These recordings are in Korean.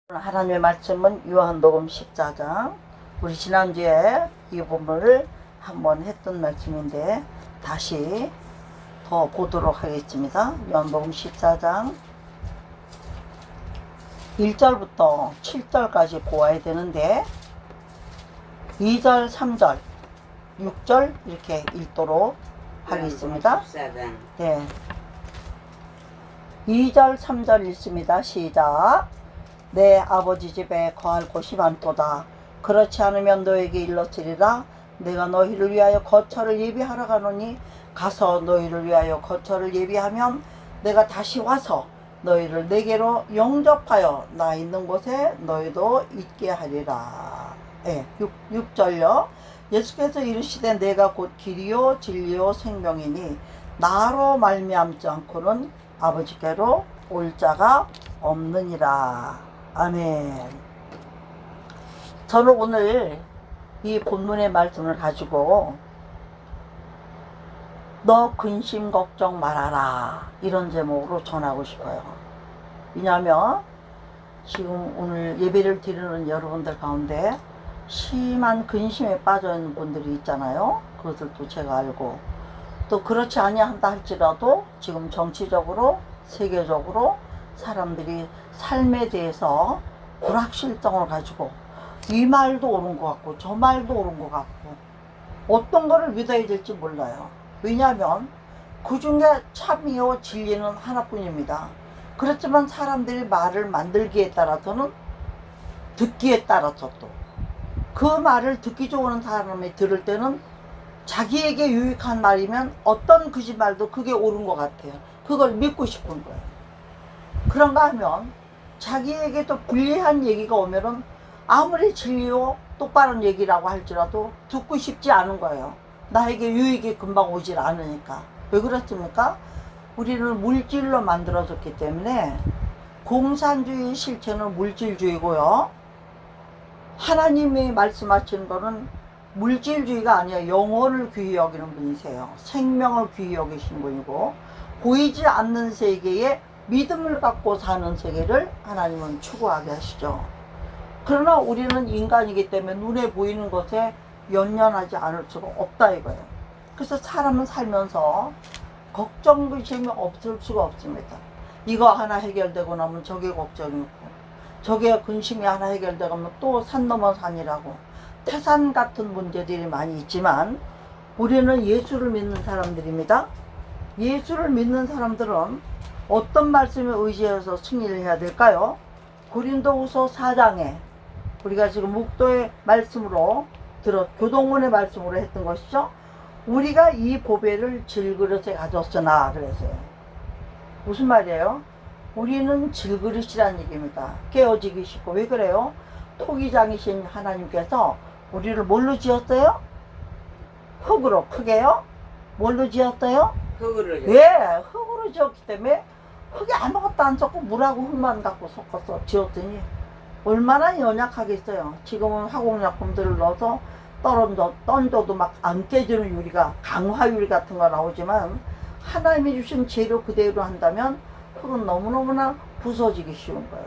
하나님의 말씀은 요한복음 14장. 우리 지난주에 이 부분을 한번 했던 말씀인데 다시 더 보도록 하겠습니다. 요한복음 14장 1절부터 7절까지 보아야 되는데 2절, 3절, 6절 이렇게 읽도록 하겠습니다. 14장. 네. 2절, 3절 읽습니다. 시작. 내 아버지 집에 거할 곳이 많도다. 그렇지 않으면 너에게 일렀으리라. 내가 너희를 위하여 거처를 예비하러 가노니 가서 너희를 위하여 거처를 예비하면 내가 다시 와서 너희를 내게로 영접하여 나 있는 곳에 너희도 있게 하리라. 네, 6절요. 예수께서 이르시되 내가 곧 길이요 진리요 생명이니 나로 말미암지 않고는 아버지께로 올 자가 없느니라. 아멘. 저는 오늘 이 본문의 말씀을 가지고 너 근심 걱정 말아라 이런 제목으로 전하고 싶어요. 왜냐하면 지금 오늘 예배를 드리는 여러분들 가운데 심한 근심에 빠져 있는 분들이 있잖아요. 그것들도 제가 알고, 또 그렇지 아니한다 할지라도 지금 정치적으로 세계적으로 사람들이 삶에 대해서 불확실성을 가지고 이 말도 옳은 것 같고 저 말도 옳은 것 같고 어떤 거를 믿어야 될지 몰라요. 왜냐하면 그 중에 참이요 진리는 하나뿐입니다. 그렇지만 사람들이 말을 만들기에 따라서는 듣기에 따라서 또 그 말을 듣기 좋은 사람이 들을 때는 자기에게 유익한 말이면 어떤 거짓말도 그게 옳은 것 같아요. 그걸 믿고 싶은 거예요. 그런가 하면 자기에게도 불리한 얘기가 오면은 아무리 진리요 똑바른 얘기라고 할지라도 듣고 싶지 않은 거예요. 나에게 유익이 금방 오질 않으니까. 왜 그렇습니까? 우리는 물질로 만들어졌기 때문에 공산주의 실체는 물질주의고요. 하나님이 말씀하시는 거는 물질주의가 아니라 영혼을 귀히 여기는 분이세요. 생명을 귀히 여기신 분이고 보이지 않는 세계에 믿음을 갖고 사는 세계를 하나님은 추구하게 하시죠. 그러나 우리는 인간이기 때문에 눈에 보이는 것에 연연하지 않을 수가 없다 이거예요. 그래서 사람은 살면서 걱정 근심이 없을 수가 없습니다. 이거 하나 해결되고 나면 저게 걱정이 있고 저게 근심이 하나 해결되고 나면 또 산 넘어 산이라고 태산 같은 문제들이 많이 있지만 우리는 예수를 믿는 사람들입니다. 예수를 믿는 사람들은 어떤 말씀에 의지해서 승리를 해야 될까요? 고린도후서 4장에 우리가 지금 목도의 말씀으로 교동문의 말씀으로 했던 것이죠. 우리가 이 보배를 질그릇에 가졌으나 그랬어요. 무슨 말이에요? 우리는 질그릇이란 얘기입니다. 깨어지기 쉽고. 왜 그래요? 토기장이신 하나님께서 우리를 뭘로 지었어요? 흙으로. 크게요? 뭘로 지었어요? 흙으로. 예, 흙으로 지었기 때문에 흙에 아무것도 안 섞고 물하고 흙만 갖고 섞어서 지었더니 얼마나 연약하겠어요. 지금은 화공약품들을 넣어서 던져도 막 안 깨지는 유리가 강화유리 같은 거 나오지만 하나님이 주신 재료 그대로 한다면 흙은 너무너무나 부서지기 쉬운 거예요.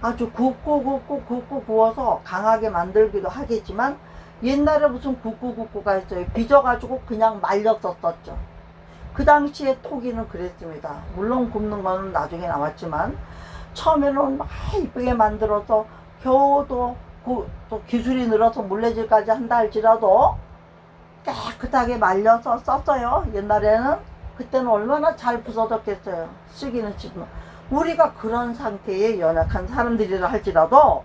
아주 굽고 구워서 강하게 만들기도 하겠지만 옛날에 무슨 굽고가 있어요. 빚어가지고 그냥 말렸었죠. 그 당시에 토기는 그랬습니다. 물론 굽는 거는 나중에 나왔지만 처음에는 막 이쁘게 만들어서 겨우 또 기술이 늘어서 물레질까지 한다 할지라도 깨끗하게 말려서 썼어요. 옛날에는. 그때는 얼마나 잘 부서졌겠어요. 쓰기는 지금 우리가 그런 상태의 연약한 사람들이라 할지라도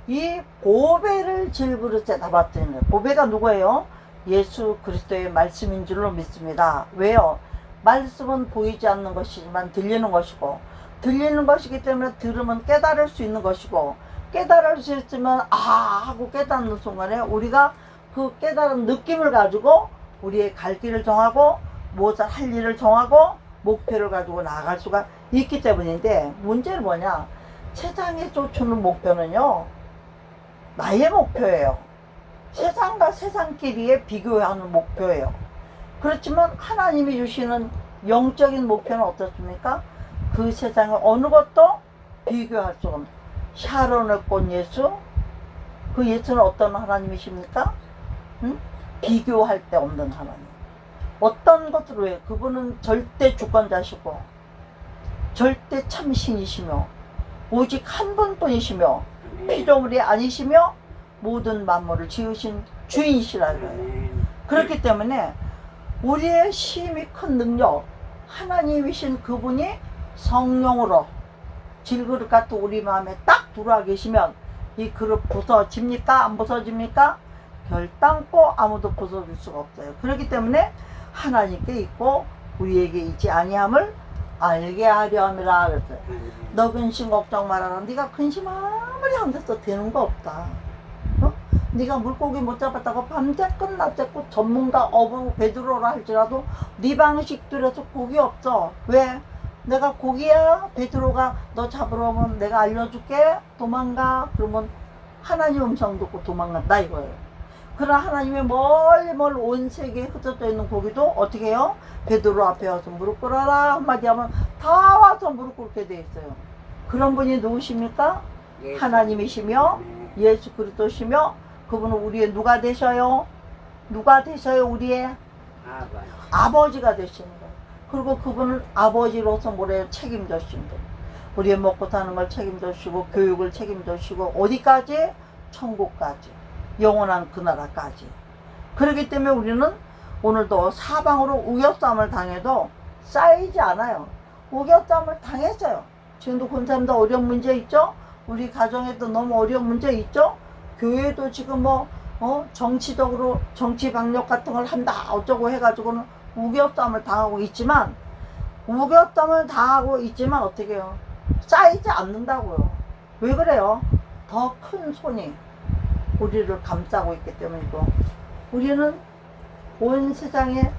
이 보배를 질그릇에 담았더니 보배가 누구예요? 예수 그리스도의 말씀인 줄로 믿습니다. 왜요? 말씀은 보이지 않는 것이지만 들리는 것이고 들리는 것이기 때문에 들으면 깨달을 수 있는 것이고 깨달을 수 있으면 하고 깨닫는 순간에 우리가 그 깨달은 느낌을 가지고 우리의 갈 길을 정하고 무엇을 할 일을 정하고 목표를 가지고 나아갈 수가 있기 때문인데 문제는 뭐냐? 세상에 쫓는 목표는요 나의 목표예요. 세상과 세상끼리의 비교하는 목표예요. 그렇지만 하나님이 주시는 영적인 목표는 어떻습니까? 그 세상의 어느 것도 비교할 수가 없는 샤론의 꽃 예수, 그 예수는 어떤 하나님이십니까? 응? 비교할 데 없는 하나님. 어떤 것으로 해? 그분은 절대 주권자시고 절대 참신이시며 오직 한 분뿐이시며 피조물이 아니시며 모든 만물을 지으신 주인이시라고요. 그렇기 때문에 우리의 심히 큰 능력, 하나님이신 그분이 성령으로 질그릇 같은 우리 마음에 딱 들어와 계시면 이 그릇 부서집니까? 안 부서집니까? 결단코 아무도 부서질 수가 없어요. 그렇기 때문에 하나님께 있고 우리에게 있지 아니함을 알게 하려 함이라 그랬어요. 너 근심 걱정 말아라. 네가 근심 아무리 한데서 되는 거 없다. 어? 네가 물고기 못 잡았다고 밤새껏 낮새껏 전문가 어부 베드로라 할지라도 네 방식들에서 고기 없어. 왜? 내가 고기야. 베드로가 너 잡으러 오면 내가 알려줄게. 도망가. 그러면 하나님 음성 듣고 도망간다 이거예요. 그러나 하나님의 멀리 온 세계에 흩어져 있는 고기도 어떻게 해요? 베드로 앞에 와서 무릎 꿇어라 한마디 하면 다 와서 무릎 꿇게 돼 있어요. 그런 분이 누구십니까? 하나님이시며 예수 그리스도시며 그분은 우리의 누가 되셔요? 누가 되셔요? 우리의 아버지가 되시는 거예요. 그리고 그분은 아버지로서 뭐래요? 책임져 주신 분. 우리의 먹고 사는 걸 책임져 주시고 교육을 책임져 주시고 어디까지? 천국까지. 영원한 그 나라까지. 그렇기 때문에 우리는 오늘도 사방으로 우겨싸움을 당해도 쌓이지 않아요. 우겨싸움을 당했어요. 지금도 군사님도 어려운 문제 있죠? 우리 가정에도 너무 어려운 문제 있죠? 교회도 지금 정치적으로 정치 방역 같은 걸 한다 어쩌고 해가지고는 우겨싸움을 당하고 있지만 어떻게 해요? 쌓이지 않는다고요. 왜 그래요? 더 큰 손이 우리를 감싸고 있기 때문이고 우리는 온 세상에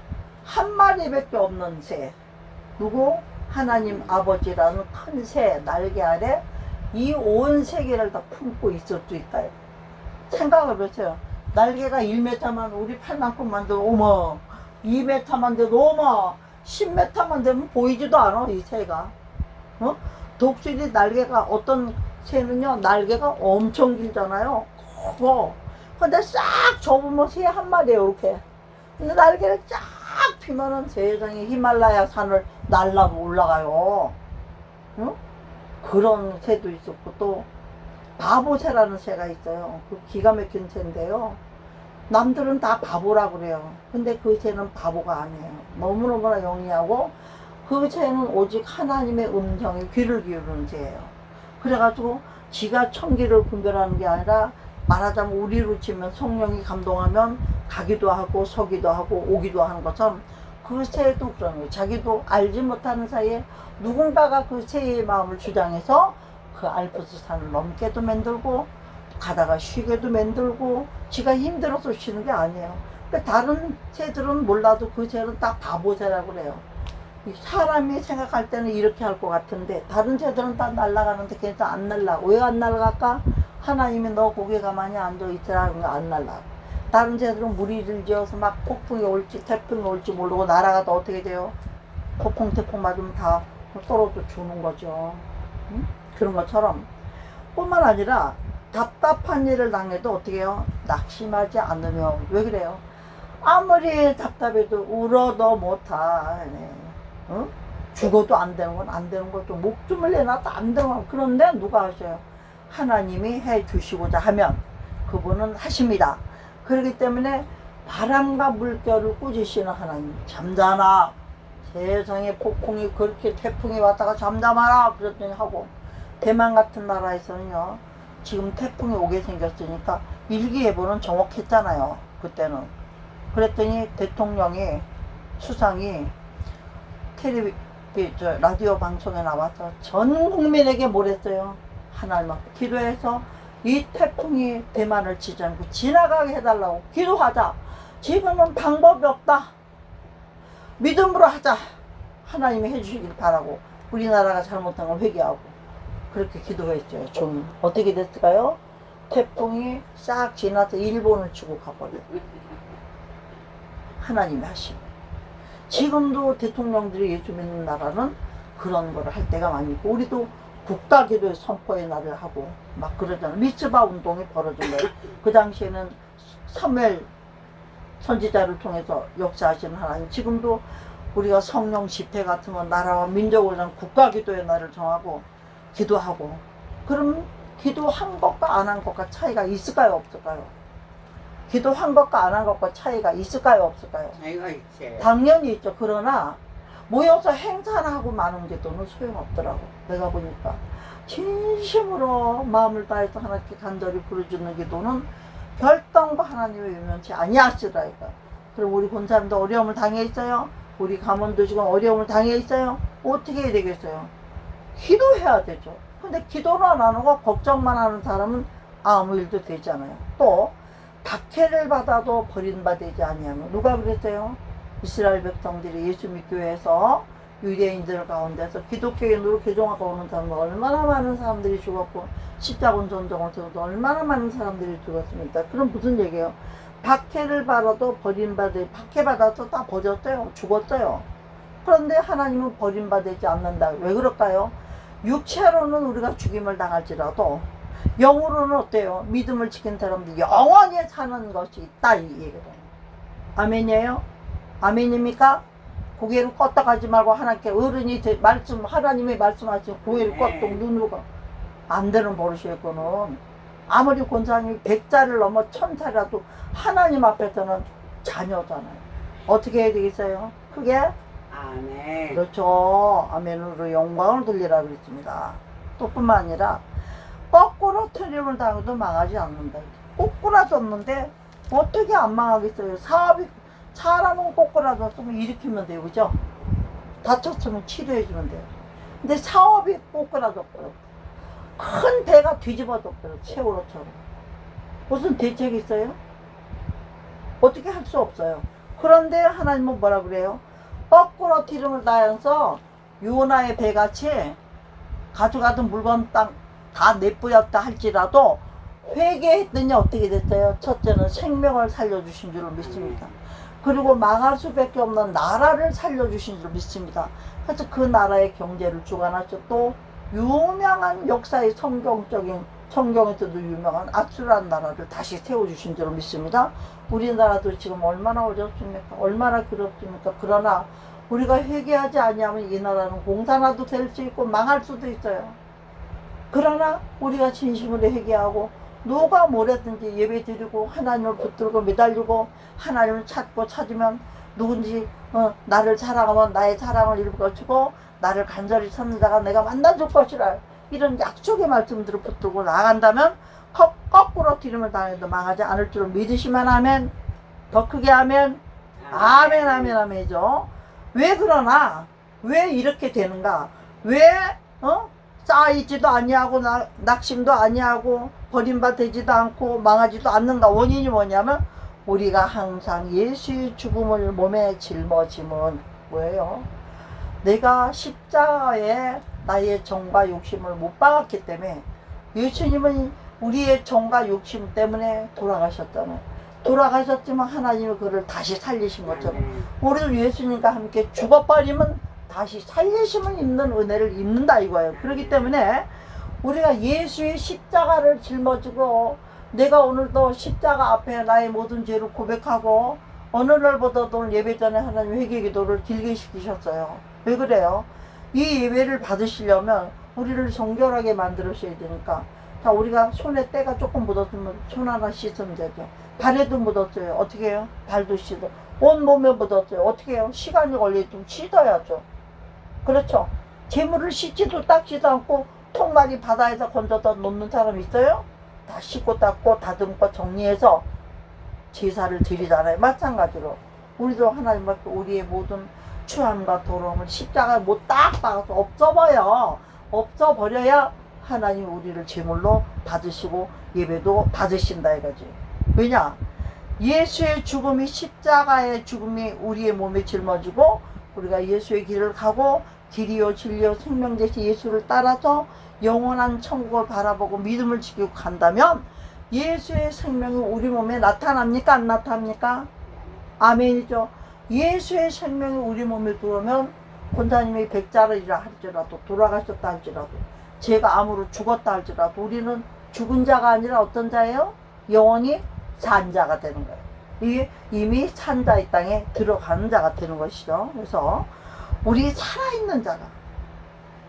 한 마리밖에 없는 새 누구? 하나님 아버지라는 큰 새 날개 아래 이 온 세계를 다 품고 있을 수 있다. 생각을 해보세요. 날개가 1m만 우리 팔만큼만 돼도 어머 2m만 돼도 어머 10m만 되면 보이지도 않아 이 새가. 독수리 날개가 어떤 새는요 날개가 엄청 길잖아요. 근데 싹 접으면 새 한 마리에요 이렇게. 근데 날개를 쫙 피면은 세상에 히말라야 산을 날라고 올라가요. 그런 새도 있었고 또 바보새라는 새가 있어요. 그 기가 막힌 새인데요. 남들은 다 바보라 그래요. 근데 그 새는 바보가 아니에요. 너무너무나 영리하고 그 새는 오직 하나님의 음성에 귀를 기울이는 새예요. 그래가지고 지가 천기를 분별하는 게 아니라 말하자면 우리로 치면 성령이 감동하면 가기도 하고 서기도 하고 오기도 하는 것처럼 그 새도 그런 거예요. 자기도 알지 못하는 사이에 누군가가 그 새의 마음을 주장해서 그 알프스 산을 넘게도 만들고 가다가 쉬게도 만들고 지가 힘들어서 쉬는 게 아니에요. 그러니까 다른 새들은 몰라도 그 새는 다 바보새라고 그래요. 사람이 생각할 때는 이렇게 할 것 같은데 다른 새들은 다 날아가는데 걔는 안 날아가. 왜 안 날아갈까? 하나님이 너 거기에 가만히 앉아있으라 하는 거 안 날아가. 다른 새들은 무리를 지어서 막 폭풍이 올지 태풍이 올지 모르고 날아가도 어떻게 돼요? 폭풍 태풍 맞으면 다 떨어져 주는 거죠. 응? 그런 것처럼 뿐만 아니라 답답한 일을 당해도 어떻게 해요? 낙심하지 않으면. 왜 그래요? 아무리 답답해도 울어도 못하. 응? 죽어도 안 되는 건 안 되는 거죠. 목숨을 내놔도 안 되는 건. 그런데 누가 하셔요? 하나님이 해 주시고자 하면 그분은 하십니다. 그렇기 때문에 바람과 물결을 꾸짖으시는 하나님. 잠잠아. 세상에 폭풍이 그렇게 태풍이 왔다가 잠잠하라 그랬더니 하고 대만 같은 나라에서는요 지금 태풍이 오게 생겼으니까 일기예보는 정확했잖아요. 그때는. 그랬더니 대통령이 수상이 라디오 방송에 나와서 전 국민에게 뭐랬어요? 하나님 앞에 기도해서 이 태풍이 대만을 치지 않고 지나가게 해달라고 기도하자. 지금은 방법이 없다. 믿음으로 하자. 하나님이 해주시길 바라고 우리나라가 잘못한 걸 회개하고 그렇게 기도했죠. 좀 어떻게 됐을까요? 태풍이 싹 지나서 일본을 치고 가버려요. 하나님이 하시고 지금도 대통령들이 예수 믿는 나라는 그런 거를 할 때가 많이 있고 우리도 국가기도의 선포의 날을 하고 막 그러잖아요. 미츠바 운동이 벌어진 거예요. 그 당시에는 사무엘 선지자를 통해서 역사하시는 하나님, 지금도 우리가 성령 집회 같으면 나라와 민족을 위한 국가기도의 날을 정하고 기도하고, 그럼 기도한 것과 안 한 것과 차이가 있을까요, 없을까요? 기도한 것과 안 한 것과 차이가 있을까요, 없을까요? 차이가 있지. 당연히 있죠. 그러나 모여서 행사를 하고 마는 기도는 소용없더라고. 내가 보니까 진심으로 마음을 다해서 하나님께 간절히 부르짖는 기도는 결단과 하나님의 유면치 아니하시더라니까. 그럼 우리 권사님도 어려움을 당해 있어요. 우리 가문도 지금 어려움을 당해 있어요. 어떻게 해야 되겠어요? 기도해야 되죠. 근데 기도를 안 하고 걱정만 하는 사람은 아무 일도 되지 않아요. 또 박해를 받아도 버림받지 아니하면, 누가 그랬어요? 이스라엘 백성들이 예수 믿기 위해서 유대인들 가운데서 기독교인으로 개종하고 오는 사람은 얼마나 많은 사람들이 죽었고, 십자군 전쟁을 통해서 얼마나 많은 사람들이 죽었습니까? 그럼 무슨 얘기예요? 박해를 받아도 박해받아서 다 버렸어요. 죽었어요. 그런데 하나님은 버림받지 않는다. 왜 그럴까요? 육체로는 우리가 죽임을 당할지라도 영으로는 어때요? 믿음을 지킨 사람들이 영원히 사는 것이 있다, 이 얘기예요. 아멘이에요? 아멘입니까? 고개를 껐다 가지 말고 하나님께 어른이 하나님의 말씀하신 고개를 껐다 눈으로 안 되는 버릇이었거든. 아무리 권사님이 100살을 넘어 1000살이라도 하나님 앞에서는 자녀잖아요. 어떻게 해야 되겠어요? 그게 아멘. 그렇죠. 아멘으로 영광을 돌리라 그랬습니다. 또 뿐만 아니라 거꾸로 트림을 당해도 망하지 않는다. 꼬꾸라졌는데 어떻게 안 망하겠어요? 사람은 꼬꾸라졌으면 일으키면 돼요. 그죠? 다쳤으면 치료해주면 돼요. 근데 사업이 꼬꾸라졌고요. 큰 배가 뒤집어졌어요. 세월호처럼. 무슨 대책이 있어요? 어떻게 할 수 없어요. 그런데 하나님은 뭐라 그래요? 거꾸로 기름을 다해서 요나의 배같이 가져가던 물건 다 내뿌렸다 할지라도 회개했더니 어떻게 됐어요? 첫째는 생명을 살려주신 줄 믿습니다. 그리고 망할 수밖에 없는 나라를 살려주신 줄 믿습니다. 그래서 그 나라의 경제를 주관하셨고, 또 유명한 역사의 성경에서도 유명한 아수라는 나라를 다시 세워주신 줄 믿습니다. 우리나라도 지금 얼마나 어렵습니까? 얼마나 그렇습니까? 그러나 우리가 회개하지 아니하면 이 나라는 공산화도 될 수 있고 망할 수도 있어요. 그러나 우리가 진심으로 회개하고 누가 뭐랬든지 예배 드리고 하나님을 붙들고 매달리고 하나님을 찾으면 누군지 나를 사랑하면 나의 사랑을 일궈주고 나를 간절히 찾는 자가 내가 만나줄 것이라, 이런 약속의 말씀들을 붙들고 나간다면 거꾸로 기름을 당해도 망하지 않을 줄 믿으시면 아멘. 더 크게 하면 아멘, 아멘, 아멘이죠. 왜 그러나 왜 이렇게 되는가? 왜 쌓이지도 아니하고 낙심도 아니하고 버림받지도 않고 망하지도 않는가? 원인이 뭐냐면 우리가 항상 예수의 죽음을 몸에 짊어짐은 뭐예요? 내가 십자가에 나의 정과 욕심을 못 박았기 때문에, 예수님은 우리의 정과 욕심 때문에 돌아가셨잖아요. 돌아가셨지만 하나님은 그를 다시 살리신 것처럼 우리도 예수님과 함께 죽어버리면 다시 살리심을 입는 은혜를 입는다 이거예요. 그렇기 때문에 우리가 예수의 십자가를 짊어지고, 내가 오늘도 십자가 앞에 나의 모든 죄를 고백하고, 어느 날보다도 오늘 예배 전에 하나님 회개 기도를 길게 시키셨어요. 왜 그래요? 이 예배를 받으시려면 우리를 정결하게 만들으셔야 되니까. 자, 우리가 손에 때가 조금 묻었으면 손 하나 씻으면 되죠. 발에도 묻었어요. 어떻게 해요? 발도 씻어. 온 몸에 묻었어요. 어떻게 해요? 시간이 걸리면 씻어야죠. 그렇죠? 재물을 씻지도 닦지도 않고 통마리 바다에서 건져다 놓는 사람 있어요? 다 씻고 닦고 다듬고 정리해서 제사를 드리잖아요. 마찬가지로 우리도 하나님 앞에 우리의 모든 추함과 더러움을 십자가에 못 딱 박아서 없어버려야 하나님 우리를 제물로 받으시고 예배도 받으신다 이거지. 왜냐? 예수의 죽음이, 십자가의 죽음이 우리의 몸에 짊어지고 우리가 예수의 길을 가고, 길이요 진리요 생명 되신 예수를 따라서 영원한 천국을 바라보고 믿음을 지키고 간다면 예수의 생명이 우리 몸에 나타납니까? 안 나타납니까? 아멘이죠. 예수의 생명이 우리 몸에 들어오면 권사님이 100살이라 할지라도, 돌아가셨다 할지라도 죄가 암으로 죽었다 할지라도 우리는 죽은 자가 아니라 어떤 자예요? 영원히 산 자가 되는 거예요. 이게 이미 산 자 이 땅에 들어가는 자가 되는 것이죠. 그래서 우리 살아있는 자가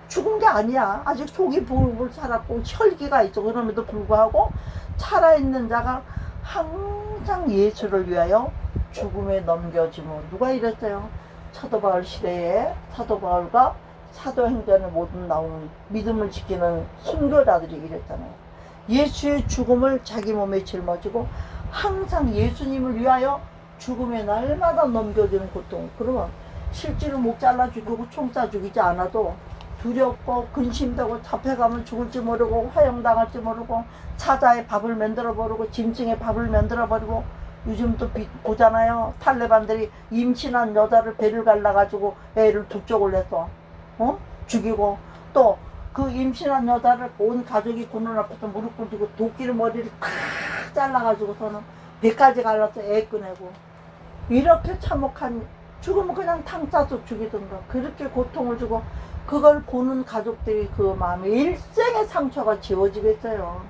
죽은 게 아니야. 아직 속이 불불 살았고 혈기가 있죠. 그럼에도 불구하고 살아있는 자가 항상 예수를 위하여 죽음에 넘겨지면, 누가 이랬어요? 사도 바울 시대에 사도 바울과 사도행전에 모든 나오는 믿음을 지키는 순교자들이 이랬잖아요. 예수의 죽음을 자기 몸에 짊어지고 항상 예수님을 위하여 죽음에 날마다 넘겨지는 고통. 그러면 실제로 목 잘라 죽이고 총 쏴 죽이지 않아도 두렵고 근심되고 잡혀가면 죽을지 모르고 화형당할지 모르고 사자에 밥을 만들어 버리고 짐승에 밥을 만들어 버리고, 요즘 또 보잖아요. 탈레반들이 임신한 여자를 배를 갈라가지고 애를 두 쪽을 내서 죽이고, 또 그 임신한 여자를 온 가족이 보는 앞에서 무릎 꿇고 도끼를 머리를 탁 잘라가지고서는 배까지 갈라서 애 꺼내고, 이렇게 참혹한 죽으면 그냥 탕 싸서 죽이던가 그렇게 고통을 주고, 그걸 보는 가족들이 그 마음에 일생의 상처가 지워지겠어요.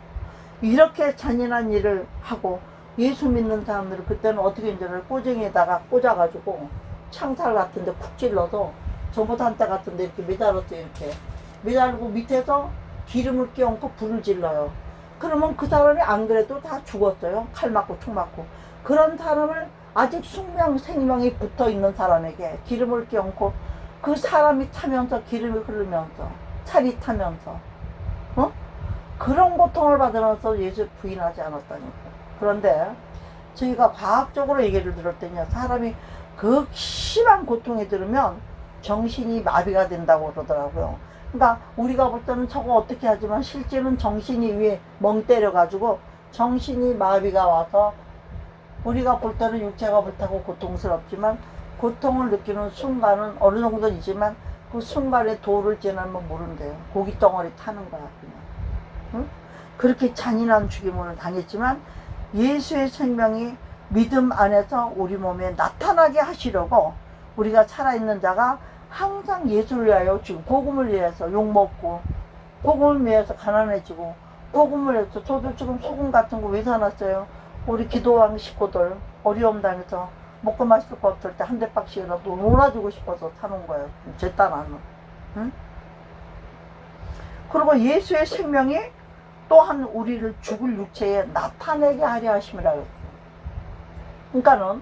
이렇게 잔인한 일을 하고 예수 믿는 사람들은 그때는 어떻게 했냐면 꼬쟁이에다가 꽂아가지고 창살 같은데 푹 찔러서 전봇한대 같은데 이렇게 매달았어요. 이렇게 매달고 밑에서 기름을 끼얹고 불을 질러요. 그러면 그 사람이 안 그래도 다 죽었어요. 칼 맞고 총 맞고. 그런 사람을 아직 생명이 붙어 있는 사람에게 기름을 끼얹고 그 사람이 타면서 기름이 흐르면서 살이 타면서 그런 고통을 받으면서 예수 부인하지 않았다니까. 그런데 저희가 과학적으로 얘기를 들을 때는요, 사람이 극심한 고통에 들으면 정신이 마비가 된다고 그러더라고요. 그러니까 우리가 볼 때는 저거 어떻게 하지만 실제는 정신이 위에 멍 때려가지고 정신이 마비가 와서 우리가 볼 때는 육체가 불타고 고통스럽지만 고통을 느끼는 순간은 어느 정도는 있지만 그 순간에 도를 지나면 모른대요. 고기 덩어리 타는 거야 그냥. 응? 그렇게 잔인한 죽임을 당했지만 예수의 생명이 믿음 안에서 우리 몸에 나타나게 하시려고 우리가 살아있는 자가 항상 예수를 위하여 지금 복음을 위해서 욕먹고 복음을 위해서 가난해지고 복음을 위해서, 저도 지금 소금 같은 거 왜 사놨어요? 우리 기도왕 식구들 어려움 당해서 먹고 마실 거 없을 때 한 대박씩이라도 놀아주고 싶어서 사놓은 거예요. 제 딸 안은. 응? 그리고 예수의 생명이 또한 우리를 죽을 육체에 나타내게 하려 하심이라 그랬어요. 그러니까는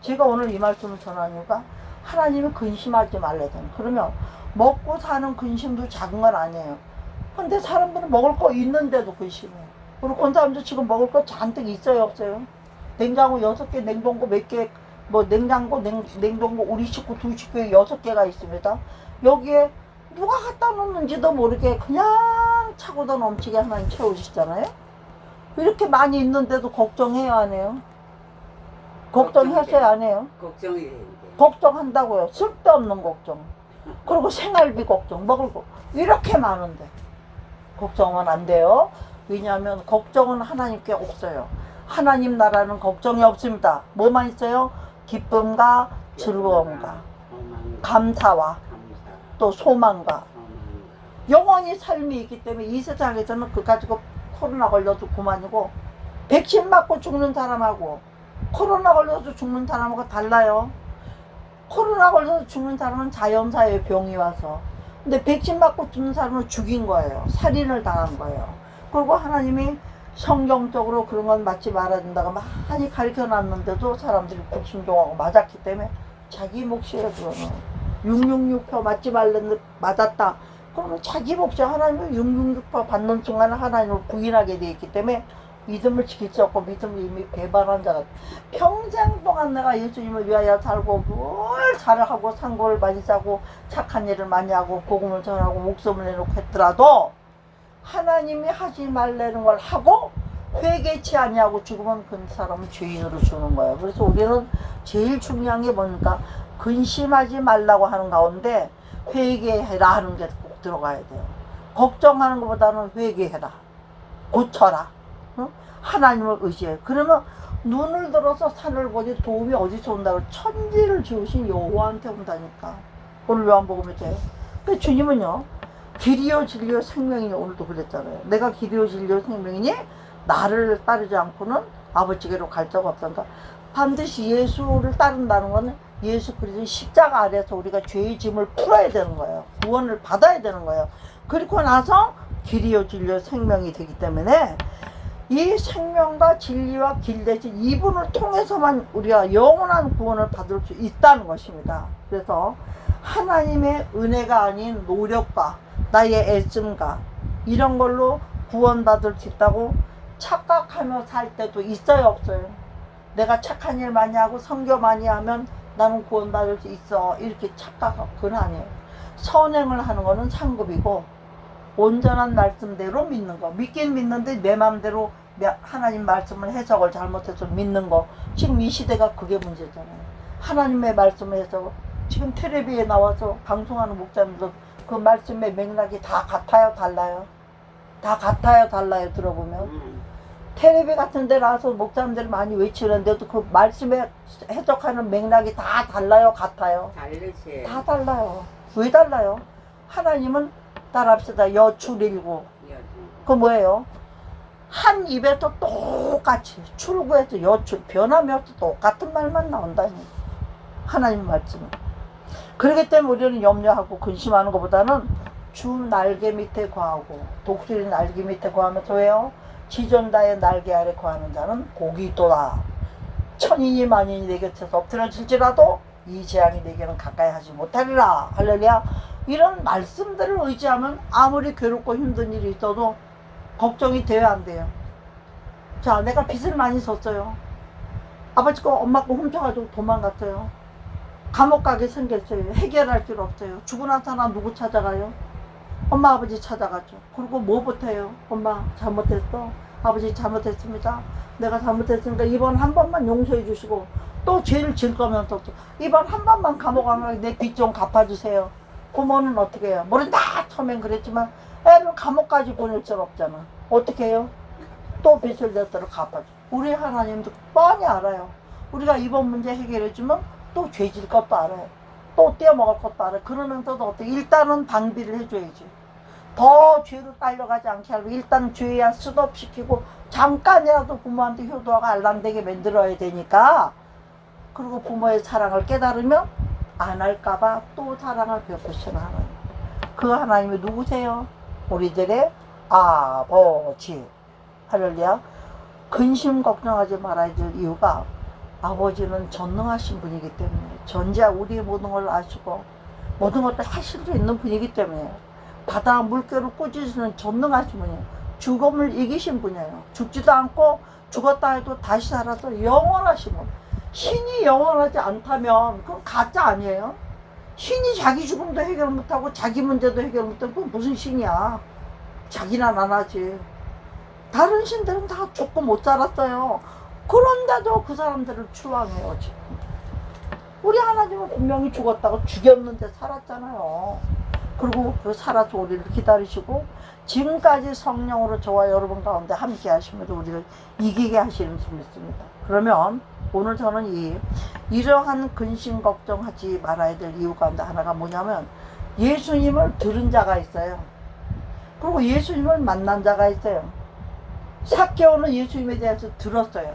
제가 오늘 이 말씀을 전하는 이유가 하나님이 근심하지 말래잖아요. 그러면 먹고 사는 근심도 작은 건 아니에요. 근데 사람들은 먹을 거 있는데도 근심해요. 그리고 그 사람도 지금 먹을 거 잔뜩 있어요, 없어요? 냉장고 6개, 냉동고 몇 개, 뭐 냉장고, 냉동고 우리 식구 2식구에 6개가 있습니다. 여기에 누가 갖다 놓는지도 모르게 그냥 차고도 넘치게 하나님 채우시잖아요. 이렇게 많이 있는데도 걱정해요, 안 해요? 걱정했어요, 안 해요? 걱정이 걱정한다고요. 쓸데없는 걱정. 그리고 생활비 걱정, 먹을 거 이렇게 많은데 걱정은 안 돼요. 왜냐하면 걱정은 하나님께 없어요. 하나님 나라는 걱정이 없습니다. 뭐만 있어요? 기쁨과 즐거움과 감사와 또 소망과 영원히 삶이 있기 때문에 이 세상에서는 그거 가지고 코로나 걸려도 그만이고, 백신 맞고 죽는 사람하고 코로나 걸려서 죽는 사람하고 달라요. 코로나 걸려서 죽는 사람은 자연사의 병이 와서, 근데 백신 맞고 죽는 사람은 죽인 거예요. 살인을 당한 거예요. 그리고 하나님이 성경적으로 그런 건 맞지 말아야 된다고 많이 가르쳐 놨는데도 사람들이 불순종하고 맞았기 때문에 자기 몫이에요. 그거는 666표 맞지 말랬는데 맞았다 그러면 자기 몫이, 하나님이 666표 받는 순간에 하나님을 부인하게 되어 있기 때문에 믿음을 지킬 수 없고 믿음을 이미 배반한 자가, 평생 동안 내가 예수님을 위하여 살고 뭘 잘하고 상고를 많이 싸고 착한 일을 많이 하고 복음을 전하고 목숨을 내놓고 했더라도 하나님이 하지 말라는 걸 하고 회개치 아니하고 죽으면 그 사람은 죄인으로 주는 거예요. 그래서 우리는 제일 중요한 게 뭐니까 근심하지 말라고 하는 가운데 회개해라 하는 게 꼭 들어가야 돼요. 걱정하는 것보다는 회개해라, 고쳐라, 응? 하나님을 의지해. 그러면 눈을 들어서 산을 보지 도움이 어디서 온다고? 천지를 지으신 여호와한테 온다니까. 오늘 요한복음에 돼요. 그 주님은요, 길이요 진리요 생명이니 오늘도 그랬잖아요. 내가 길이요 진리요 생명이니 나를 따르지 않고는 아버지께로 갈 자가 없단다. 반드시 예수를 따른다는 것은 예수 그리스도 십자가 아래에서 우리가 죄의 짐을 풀어야 되는 거예요. 구원을 받아야 되는 거예요. 그리고 나서 길이요 진리요 생명이 되기 때문에 이 생명과 진리와 길 대신 이분을 통해서만 우리가 영원한 구원을 받을 수 있다는 것입니다. 그래서 하나님의 은혜가 아닌 노력과 나의 애씀과 이런 걸로 구원받을 수 있다고 착각하며 살 때도 있어요, 없어요? 내가 착한 일 많이 하고 선교 많이 하면 나는 구원받을 수 있어, 이렇게 착각하고. 그건 아니에요. 선행을 하는 거는 상급이고 온전한 말씀대로 믿는 거, 믿긴 믿는데 내 마음대로 하나님 말씀을 해석을 잘못해서 믿는 거. 지금 이 시대가 그게 문제잖아요. 하나님의 말씀을 해서 지금 텔레비에 나와서 방송하는 목사님들 그 말씀의 맥락이 다 같아요, 달라요? 다 같아요, 달라요? 들어보면 텔레비 같은 데 나와서 목사님들이 많이 외치는데도 그 말씀에 해석하는 맥락이 다 달라요, 같아요? 다르지. 다 달라요. 왜 달라요? 하나님은 따라합시다. 여출일구. 그 뭐예요? 한 입에도 똑같이 출구에서 여출 변함이 없이 똑같은 말만 나온다니. 하나님 말씀은. 그렇기 때문에 우리는 염려하고 근심하는 것보다는 주 날개 밑에 거하고 독수리 날개 밑에 거하면서 왜요? 지존다의 날개 아래 거하는 자는 복이 있도다. 천인이 만인이 내 곁에서 엎드러질지라도 이 재앙이 내게는 가까이 하지 못하리라. 할렐루야. 이런 말씀들을 의지하면 아무리 괴롭고 힘든 일이 있어도 걱정이 돼야 안 돼요. 자, 내가 빚을 많이 졌어요. 아버지 거 엄마 거 훔쳐가지고 도망갔어요. 감옥 가게 생겼어요. 해결할 길 없어요. 죽고 난 사람 누구 찾아가요? 엄마 아버지 찾아가죠. 그리고 뭐부터 해요? 엄마 잘못했어. 아버지 잘못했습니다. 내가 잘못했으니까 이번 한 번만 용서해 주시고 또 죄를 질 거면 또 이번 한 번만 감옥 안 가게 내 빚 좀 갚아주세요. 부모는 어떻게 해요? 모른다 처음엔 그랬지만 애를 감옥까지 보낼 줄 없잖아. 어떻게 해요? 또 빚을 냈도록 갚아줘. 우리 하나님도 뻔히 알아요. 우리가 이번 문제 해결해주면 또 죄질 것도 알아요. 또 떼어먹을 것도 알아요. 그러면서도 어떻게 일단은 방비를 해줘야지. 더 죄로 딸려가지 않게 하고 일단 죄야 스톱시키고 잠깐이라도 부모한테 효도하고 알람되게 만들어야 되니까. 그리고 부모의 사랑을 깨달으면 안 할까봐 또 사랑을 베푸시는 하나님. 그 하나님이 누구세요? 우리들의 아버지. 할렐루야. 근심 걱정하지 말아야 될 이유가 아버지는 전능하신 분이기 때문에, 전지하 우리의 모든 걸 아시고 모든 것을 하실 수 있는 분이기 때문에, 바다 물결을 꾸짖으시는 전능하신 분이에요. 죽음을 이기신 분이에요. 죽지도 않고 죽었다 해도 다시 살아서 영원하신 분. 신이 영원하지 않다면 그건 가짜 아니에요? 신이 자기 죽음도 해결 못하고 자기 문제도 해결 못하고 그건 무슨 신이야? 자기나 나나지. 다른 신들은 다 죽고 못 살았어요. 그런데도 그 사람들을 추앙해요 지금. 우리 하나님은 분명히 죽었다고 죽였는데 살았잖아요. 그리고 그 살아서 우리를 기다리시고 지금까지 성령으로 저와 여러분 가운데 함께 하시면서 우리를 이기게 하시는 줄 믿습니다. 그러면 오늘 저는 이러한 근심 걱정하지 말아야 될 이유 가운데 하나가 뭐냐면, 예수님을 들은 자가 있어요. 그리고 예수님을 만난 자가 있어요. 삭개오는 예수님에 대해서 들었어요.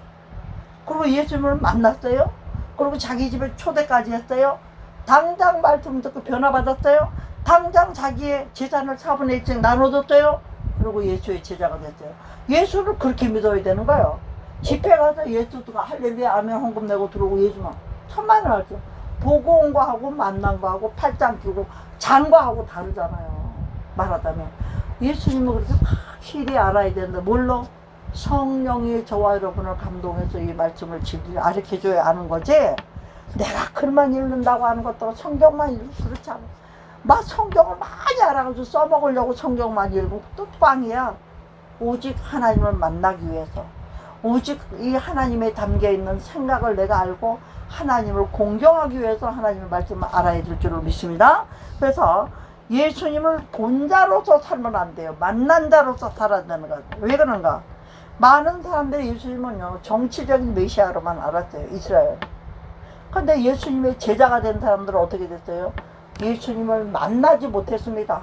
그리고 예수님을 만났어요. 그리고 자기 집에 초대까지 했어요. 당장 말씀 듣고 변화받았어요. 당장 자기의 재산을 4분의 1씩 나눠줬어요. 그리고 예수의 제자가 됐어요. 예수를 그렇게 믿어야 되는 거예요. 집회 가서 예수가 할렐루야 아멘 헌금 내고 들어오고 예수만 천만을 알죠. 보고 온 거하고 만난 거하고 팔짱 끼고 잔 거하고 다르잖아요. 말하자면 예수님은 그렇게 확실히 알아야 된다. 뭘로? 성령이 저와 여러분을 감동해서 이 말씀을 가르쳐줘야 하는 거지. 내가 글만 읽는다고 하는 것도 성경만 읽고 그렇지 않아. 막 성경을 많이 알아가지고 써먹으려고 성경만 읽고 또 꽝이야. 오직 하나님을 만나기 위해서, 오직 이 하나님에 담겨있는 생각을 내가 알고 하나님을 공경하기 위해서 하나님의 말씀을 알아야 될 줄을 믿습니다. 그래서 예수님을 본 자로서 살면 안 돼요. 만난 자로서 살아야 되는 거예요. 왜 그런가? 많은 사람들이 예수님은요 정치적인 메시아로만 알았어요. 이스라엘. 근데 예수님의 제자가 된 사람들은 어떻게 됐어요? 예수님을 만나지 못했습니다.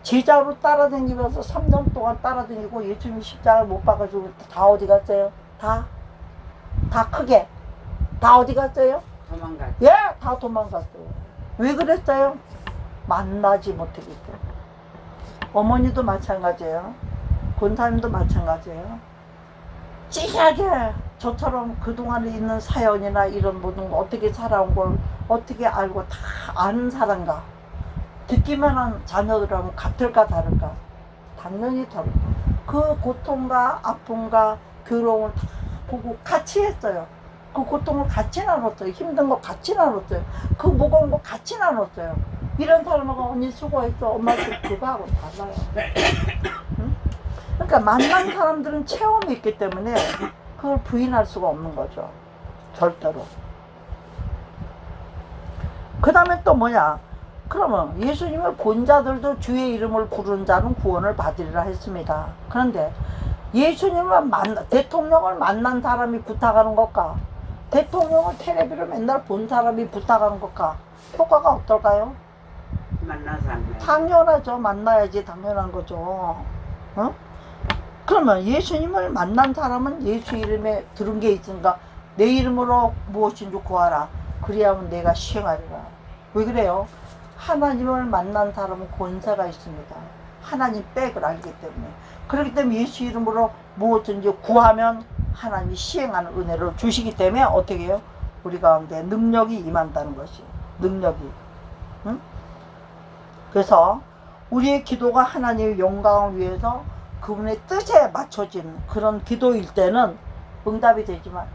제자로 따라다니면서 3년 동안 따라다니고 예수님 십자가를 못 박아주고 다 어디 갔어요? 다 크게 다 어디 갔어요? 도망갔죠. 예, 다 도망갔어요. 왜 그랬어요? 만나지 못했기 때문에. 어머니도 마찬가지예요. 권사님도 마찬가지예요. 찡하게 저처럼 그동안에 있는 사연이나 이런 모든 거 어떻게 살아온 걸 어떻게 알고 다 아는 사람과 듣기만 한 자녀들하고 같을까 다를까? 당연히 다르다. 그 고통과 아픔과 괴로움을 다 보고 같이 했어요. 그 고통을 같이 나눴어요. 힘든 거 같이 나눴어요. 그 무거운 거 같이 나눴어요. 이런 사람하고 언니 수고했어. 엄마 그거하고 달라요. 응? 그러니까 만난 사람들은 체험이 있기 때문에 그걸 부인할 수가 없는 거죠. 절대로. 그 다음에 또 뭐냐? 그러면 예수님을 본 자들도 주의 이름을 부르는 자는 구원을 받으리라 했습니다. 그런데 예수님을 대통령을 만난 사람이 부탁하는 것과 대통령을 텔레비를 맨날 본 사람이 부탁하는 것과 효과가 어떨까요? 만나서 안 돼. 당연하죠. 만나야지 당연한 거죠. 어? 그러면 예수님을 만난 사람은 예수 이름에 들은 게 있으니까 내 이름으로 무엇인지 구하라. 그리하면 내가 시행하리라. 왜 그래요? 하나님을 만난 사람은 권세가 있습니다. 하나님 백을 알기 때문에. 그렇기 때문에 예수 이름으로 무엇든지 구하면 하나님이 시행하는 은혜를 주시기 때문에 어떻게 해요? 우리 가운데 능력이 임한다는 것이. 능력이. 응? 그래서 우리의 기도가 하나님의 영광을 위해서 그분의 뜻에 맞춰진 그런 기도일 때는 응답이 되지만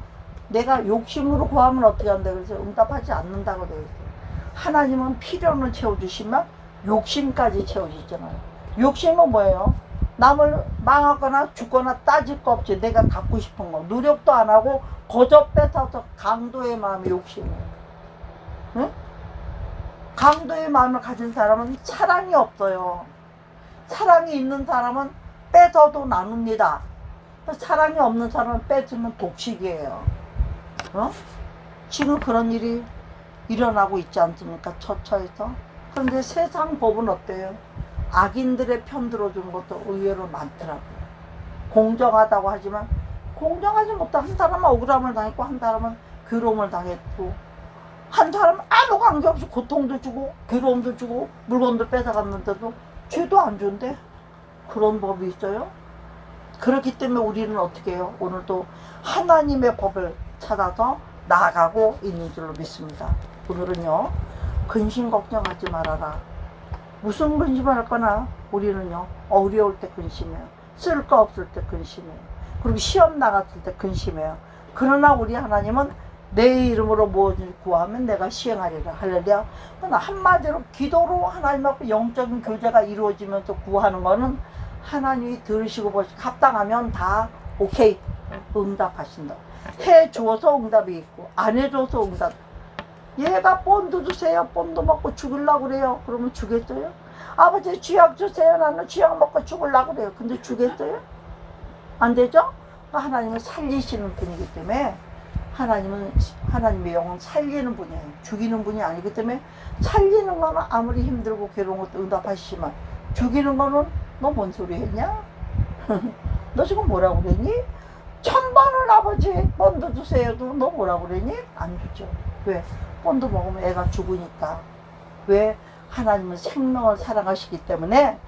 내가 욕심으로 구하면 어떻게 한다 그래서 응답하지 않는다고 되어 있어요. 하나님은 필요는 채워주시면 욕심까지 채워주잖아요. 욕심은 뭐예요? 남을 망하거나 죽거나 따질 거 없지. 내가 갖고 싶은 거 노력도 안 하고 거저 뺏어서 강도의 마음이 욕심이에요. 응? 강도의 마음을 가진 사람은 사랑이 없어요. 사랑이 있는 사람은 뺏어도 나눕니다. 사랑이 없는 사람은 뺏으면 독식이에요. 어? 지금 그런 일이 일어나고 있지 않습니까? 처처에서. 그런데 세상 법은 어때요? 악인들의 편 들어주는 것도 의외로 많더라고요. 공정하다고 하지만 공정하지 못한 한 사람은 억울함을 당했고 한 사람은 괴로움을 당했고 한 사람은 아무 관계없이 고통도 주고 괴로움도 주고 물건도 뺏어갔는데도 죄도 안 준대. 그런 법이 있어요. 그렇기 때문에 우리는 어떻게 해요? 오늘도 하나님의 법을 찾아서 나아가고 있는 줄로 믿습니다. 오늘은요, 근심 걱정하지 말아라. 무슨 근심을 할 거나 우리는요, 어려울 때 근심해요. 쓸 거 없을 때 근심해요. 그리고 시험 나갔을 때 근심해요. 그러나 우리 하나님은 내 이름으로 무엇을 구하면 내가 시행하리라. 할렐루야. 한마디로 기도로 하나님하고 영적인 교제가 이루어지면서 구하는 거는 하나님이 들으시고 보시고 합당하면 다 오케이 응답하신다. 해주어서 응답이 있고 안 해줘서 응답. 얘가 본드 주세요. 본드 먹고 죽으려고 그래요. 그러면 주겠어요? 아버지 쥐약 주세요. 나는 쥐약 먹고 죽으려고 그래요. 근데 주겠어요? 안 되죠? 하나님은 살리시는 분이기 때문에 하나님은 하나님의 영은 살리는 분이에요. 죽이는 분이 아니기 때문에 살리는 거는 아무리 힘들고 괴로운 것도 응답하시지만 죽이는 거는 너 뭔 소리 했냐? 너 지금 뭐라고 그랬니? 1000번을 아버지 본드 주세요도 너 뭐라고 그랬니? 안 주죠. 왜? 본드 먹으면 애가 죽으니까. 왜? 하나님은 생명을 사랑하시기 때문에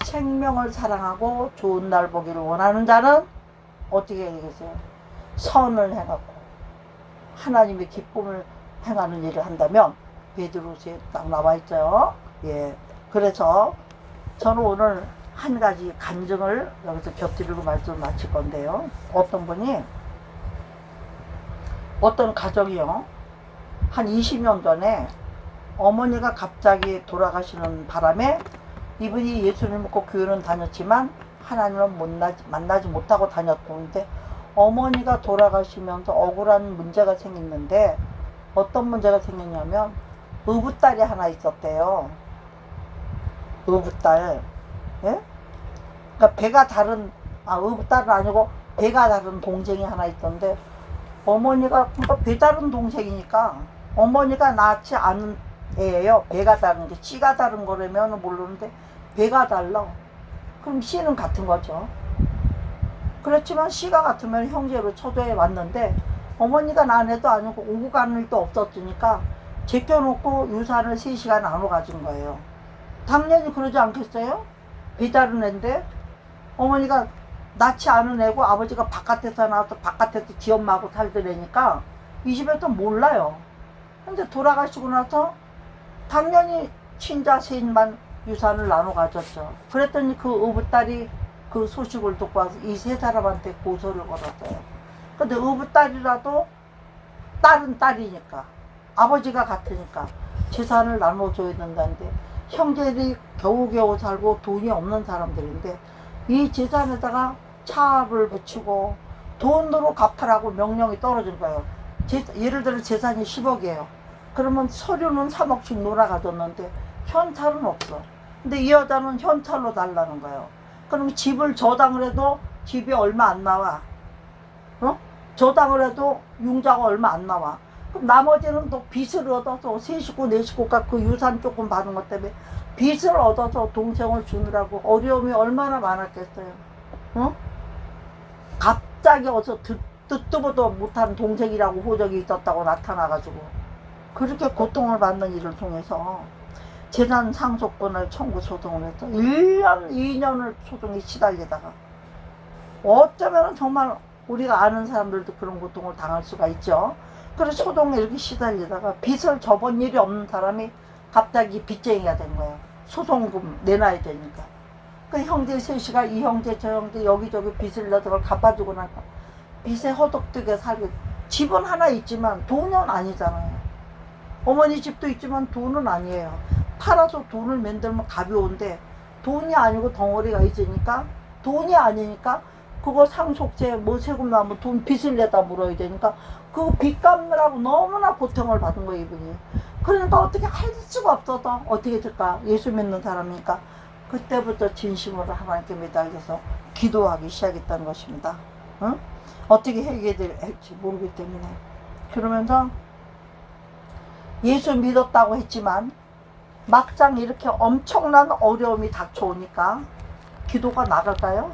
생명을 사랑하고 좋은 날 보기를 원하는 자는 어떻게 해야 되겠어요? 선을 해갖고 하나님의 기쁨을 행하는 일을 한다면 베드로서에 딱 나와 있어요. 예. 그래서 저는 오늘 한 가지 간증을 여기서 곁들이고 말씀을 마칠 건데요. 어떤 분이 어떤 가정이요. 한 20년 전에 어머니가 갑자기 돌아가시는 바람에 이분이 예수를 믿고 교회는 다녔지만 하나님을 만나지 못하고 다녔는데 어머니가 돌아가시면서 억울한 문제가 생겼는데 어떤 문제가 생겼냐면 의붓딸이 하나 있었대요. 의붓딸. 예? 그러니까 배가 다른 의붓딸은 아니고 배가 다른 동생이 하나 있던데 어머니가 그러니까 배 다른 동생이니까 어머니가 낳지 않은 애예요. 배가 다른 게 씨가 다른 거라면 모르는데 배가 달라. 그럼 씨는 같은 거죠. 그렇지만 씨가 같으면 형제로 초조해 왔는데 어머니가 난 애도 아니고 오고 가는 일도 없었으니까 제껴놓고 유산을 3시간 나눠 가진 거예요. 당연히 그러지 않겠어요? 배다른 애인데 어머니가 낳지 않은 애고 아버지가 바깥에서 나와서 바깥에서 지 엄마하고 살던 애니까 이 집에서 몰라요. 근데 돌아가시고 나서 당연히 친자 셋만 유산을 나눠 가졌죠. 그랬더니 그 어부딸이 그 소식을 듣고 와서 이 3사람한테 고소를 걸었어요. 근데 어부딸이라도 딸은 딸이니까 아버지가 같으니까 재산을 나눠줘야 된다는데 형제들이 겨우겨우 살고 돈이 없는 사람들인데 이 재산에다가 차를 붙이고 돈으로 갚으라고 명령이 떨어진 거예요. 예를 들어 재산이 10억이에요. 그러면 서류는 3억씩 놀아가졌는데 현찰은 없어. 근데 이 여자는 현찰로 달라는 거예요. 그럼 집을 저당을 해도 집이 얼마 안 나와. 어? 저당을 해도 융자가 얼마 안 나와. 그럼 나머지는 또 빚을 얻어서 3식구 4식구가 그 유산 조금 받은 것 때문에 빚을 얻어서 동생을 주느라고 어려움이 얼마나 많았겠어요. 어? 갑자기 어서 듣도 보도 못한 동생이라고 호적이 있었다고 나타나가지고 그렇게 고통을 받는 일을 통해서 재산 상속권을 청구 소송을 해서 1년 2년을 소송에 시달리다가 어쩌면 정말 우리가 아는 사람들도 그런 고통을 당할 수가 있죠. 그래서 소송에 이렇게 시달리다가 빚을 져본 일이 없는 사람이 갑자기 빚쟁이가 된 거예요. 소송금 내놔야 되니까. 그 형제 셋이가 이 형제 저 형제 여기저기 빚을 내서 그걸 갚아주고 나니까 빚에 허덕되게 살게. 집은 하나 있지만 돈은 아니잖아요. 어머니 집도 있지만 돈은 아니에요. 팔아서 돈을 만들면 가벼운데 돈이 아니고 덩어리가 있으니까 돈이 아니니까 그거 상속세 뭐 세금 나면 돈 빚을 내다 물어야 되니까 그 빚 갚느라고 너무나 고통을 받은 거예요 이분이. 그러니까 어떻게 할 수가 없어서 어떻게 될까. 예수 믿는 사람이니까 그때부터 진심으로 하나님께 매달려서 기도하기 시작했다는 것입니다. 응? 어떻게 해결될지 모르기 때문에. 그러면서 예수 믿었다고 했지만 막상 이렇게 엄청난 어려움이 닥쳐오니까 기도가 나갈까요?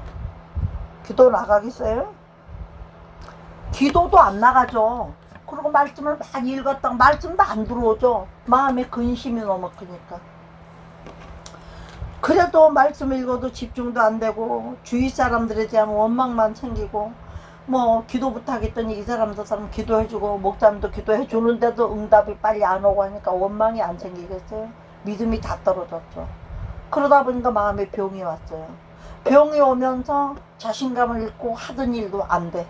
기도 나가겠어요? 기도도 안 나가죠. 그리고 말씀을 많이 읽었다가 말씀도 안 들어오죠. 마음에 근심이 너무 크니까. 그래도 말씀을 읽어도 집중도 안 되고 주위 사람들에 대한 원망만 생기고 뭐 기도 부탁했더니 이 사람 저 사람 기도해주고 목사님도 기도해주는데도 응답이 빨리 안 오고 하니까 원망이 안 생기겠어요? 믿음이 다 떨어졌죠. 그러다 보니까 마음에 병이 왔어요. 병이 오면서 자신감을 잃고 하던 일도 안 돼.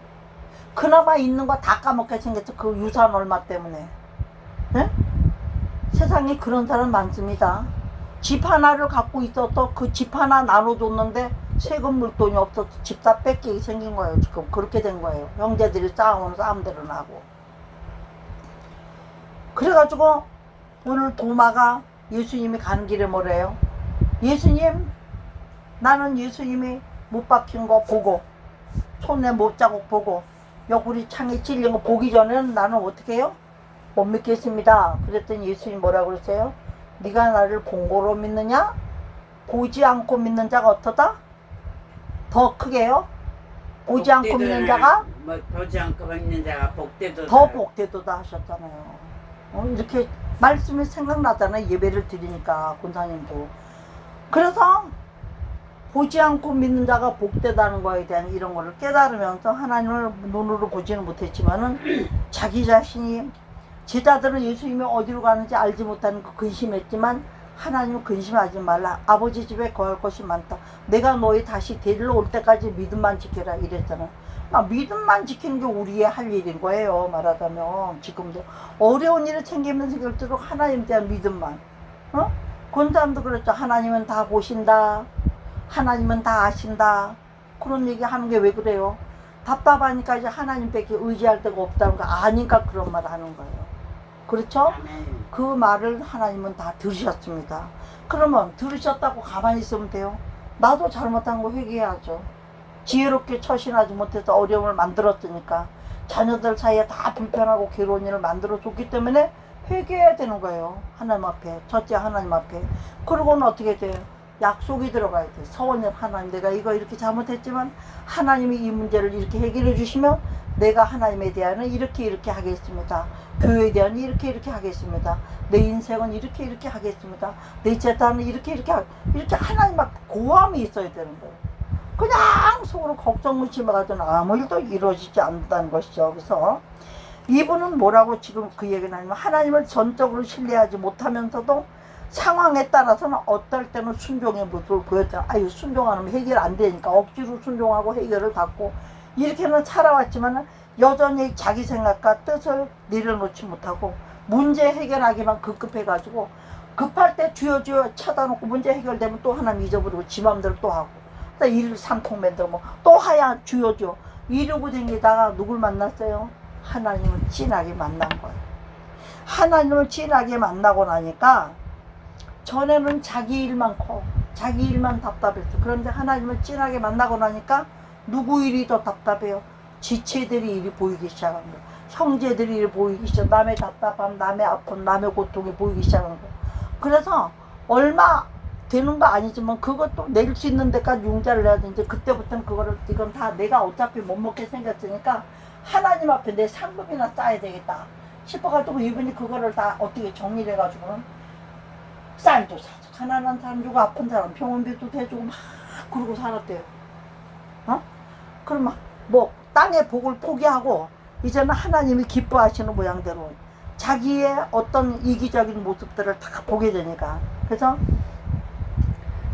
그나마 있는 거 다 까먹게 생겼죠. 그 유산 얼마 때문에. 네? 세상에 그런 사람 많습니다. 집 하나를 갖고 있어도 그 집 하나 나눠줬는데 세금 물돈이 없어서 집 다 뺏기게 생긴 거예요. 지금 그렇게 된 거예요. 형제들이 싸우는 싸움대로 나고. 그래가지고 오늘 도마가 예수님이 가는 길에 뭐래요? 예수님, 나는 예수님이 못 박힌 거 보고 손에 못자국 보고 옆구리 창에 찔린 거 보기 전에는 나는 어떻게 해요? 못 믿겠습니다. 그랬더니 예수님 뭐라고 그랬어요? 네가 나를 본 거로 믿느냐? 보지 않고 믿는 자가 어떠다? 더 크게요? 보지 않고 믿는 자가? 보지 않고 믿는 자가 복되도다. 더 복되도다 하셨잖아요. 이렇게 말씀이 생각나잖아요. 예배를 드리니까 권사님도. 그래서 보지 않고 믿는 자가 복되다는 거에 대한 이런 거를 깨달으면서 하나님을 눈으로 보지는 못했지만은 자기 자신이 제자들은 예수님이 어디로 가는지 알지 못하는 거 근심했지만 하나님 근심하지 말라. 아버지 집에 거할 것이 많다. 내가 너희 다시 데리러 올 때까지 믿음만 지켜라 이랬잖아. 믿음만 지키는 게 우리의 할 일인 거예요. 말하자면 지금도 어려운 일을 챙기면서 생길수록 하나님에 대한 믿음만. 권사님도 그랬죠. 하나님은 다 보신다. 하나님은 다 아신다. 그런 얘기 하는 게 왜 그래요? 답답하니까 이제 하나님밖에 의지할 데가 없다는 거 아니까 그런 말 하는 거예요. 그렇죠? 그 말을 하나님은 다 들으셨습니다. 그러면 들으셨다고 가만히 있으면 돼요? 나도 잘못한 거 회개해야죠. 지혜롭게 처신하지 못해서 어려움을 만들었으니까 자녀들 사이에 다 불편하고 괴로운 일을 만들어 줬기 때문에 회개해야 되는 거예요. 하나님 앞에, 첫째 하나님 앞에. 그러고는 어떻게 돼요? 약속이 들어가야 돼. 서원이 하나님, 내가 이거 이렇게 잘못했지만 하나님이 이 문제를 이렇게 해결해 주시면 내가 하나님에 대한 이렇게 하겠습니다. 교회에 대한 이렇게 하겠습니다. 내 인생은 이렇게 하겠습니다. 내 재단은 이렇게 하나님 막 고함이 있어야 되는 거예요. 그냥 속으로 걱정 의심해가지고는 아무 일도 이루어지지 않는다는 것이죠. 그래서 이분은 뭐라고 지금 그 얘기는 하냐면, 하나님을 전적으로 신뢰하지 못하면서도 상황에 따라서는 어떨 때는 순종의 모습을 보였잖아. 아유, 순종하면 해결 안 되니까 억지로 순종하고 해결을 받고 이렇게는 살아왔지만 여전히 자기 생각과 뜻을 내려놓지 못하고 문제 해결하기만 급급해가지고 급할 때 주여 쳐다놓고 문제 해결되면 또 하나님 잊어버리고 지 맘대로 또 하고 또 일을 산통 만들어 또 하야 주여 이러고 다니다가 누굴 만났어요? 하나님을 진하게 만난 거예요. 하나님을 진하게 만나고 나니까 전에는 자기 일만 커, 자기 일만 답답했어. 그런데 하나님을 진하게 만나고 나니까 누구 일이 더 답답해요? 지체들이 일이 보이기 시작한 거예요. 형제들이 일이 보이기 시작, 남의 답답함, 남의 아픔, 남의 고통이 보이기 시작한 거예요. 그래서 얼마 되는 거 아니지만 그것도 낼 수 있는 데까지 융자를 해야 되는데, 그때부터는 그거를 이건 다 내가 어차피 못 먹게 생겼으니까 하나님 앞에 내 상급이나 쌓아야 되겠다 싶어가지고 이분이 그거를 다 어떻게 정리를 해가지고는 쌀도 사주고 가난한 사람 주고 아픈 사람 병원비도 대주고 막 그러고 살았대요. 그럼 막 뭐 땅의 복을 포기하고 이제는 하나님이 기뻐하시는 모양대로 자기의 어떤 이기적인 모습들을 다 보게 되니까. 그래서